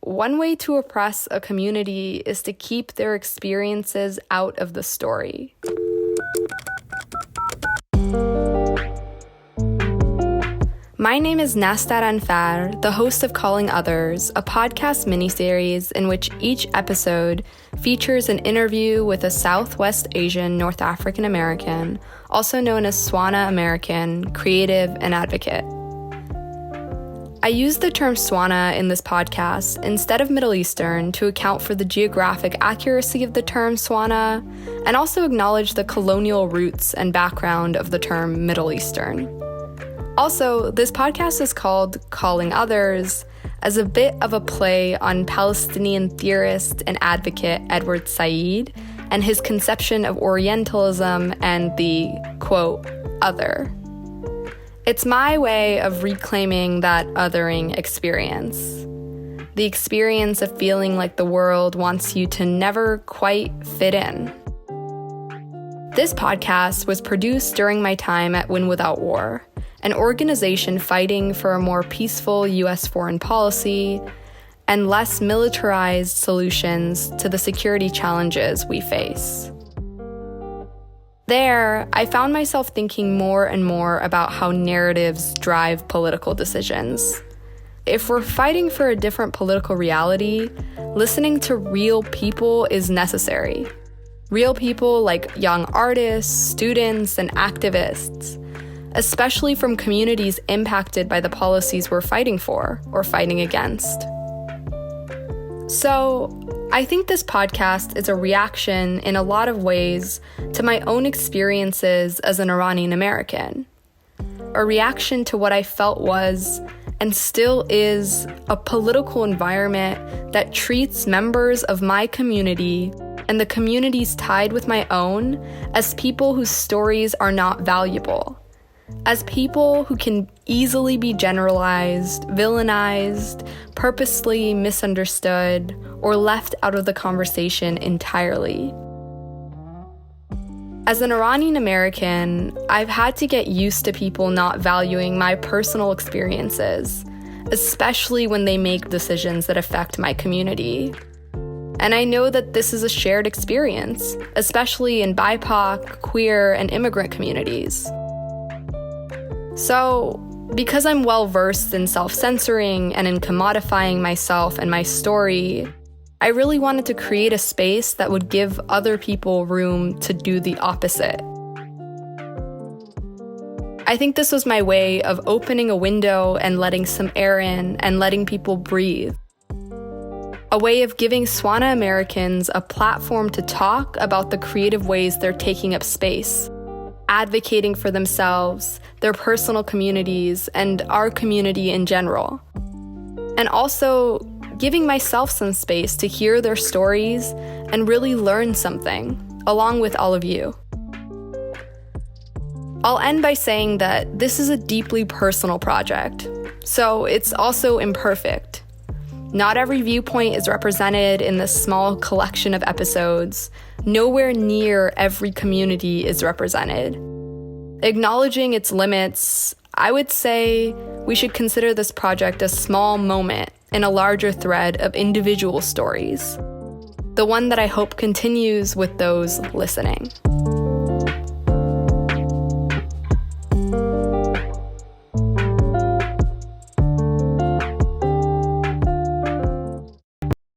one way to oppress a community is to keep their experiences out of the story. My name is Nastaran Far, the host of Calling Others, a podcast miniseries in which each episode features an interview with a Southwest Asian North African American, also known as SWANA American, creative and advocate. I use the term SWANA in this podcast instead of Middle Eastern to account for the geographic accuracy of the term SWANA and also acknowledge the colonial roots and background of the term Middle Eastern. Also, this podcast is called Calling Others as a bit of a play on Palestinian theorist and advocate Edward Said and his conception of Orientalism and the, quote, other. It's my way of reclaiming that othering experience. The experience of feeling like the world wants you to never quite fit in. This podcast was produced during my time at Win Without War, an organization fighting for a more peaceful U.S. foreign policy and less militarized solutions to the security challenges we face. There, I found myself thinking more and more about how narratives drive political decisions. If we're fighting for a different political reality, listening to real people is necessary. Real people like young artists, students, and activists, especially from communities impacted by the policies we're fighting for or fighting against. So, I think this podcast is a reaction in a lot of ways to my own experiences as an Iranian American. A reaction to what I felt was, and still is, a political environment that treats members of my community and the communities tied with my own as people whose stories are not valuable, as people who can easily be generalized, villainized, purposely misunderstood, or left out of the conversation entirely. As an Iranian American, I've had to get used to people not valuing my personal experiences, especially when they make decisions that affect my community. And I know that this is a shared experience, especially in BIPOC, queer, and immigrant communities. So, because I'm well-versed in self-censoring and in commodifying myself and my story, I really wanted to create a space that would give other people room to do the opposite. I think this was my way of opening a window and letting some air in and letting people breathe. A way of giving SWANA Americans a platform to talk about the creative ways they're taking up space, advocating for themselves, their personal communities, and our community in general. And also giving myself some space to hear their stories and really learn something, along with all of you. I'll end by saying that this is a deeply personal project, so it's also imperfect. Not every viewpoint is represented in this small collection of episodes. Nowhere near every community is represented. Acknowledging its limits, I would say we should consider this project a small moment in a larger thread of individual stories. The one that I hope continues with those listening.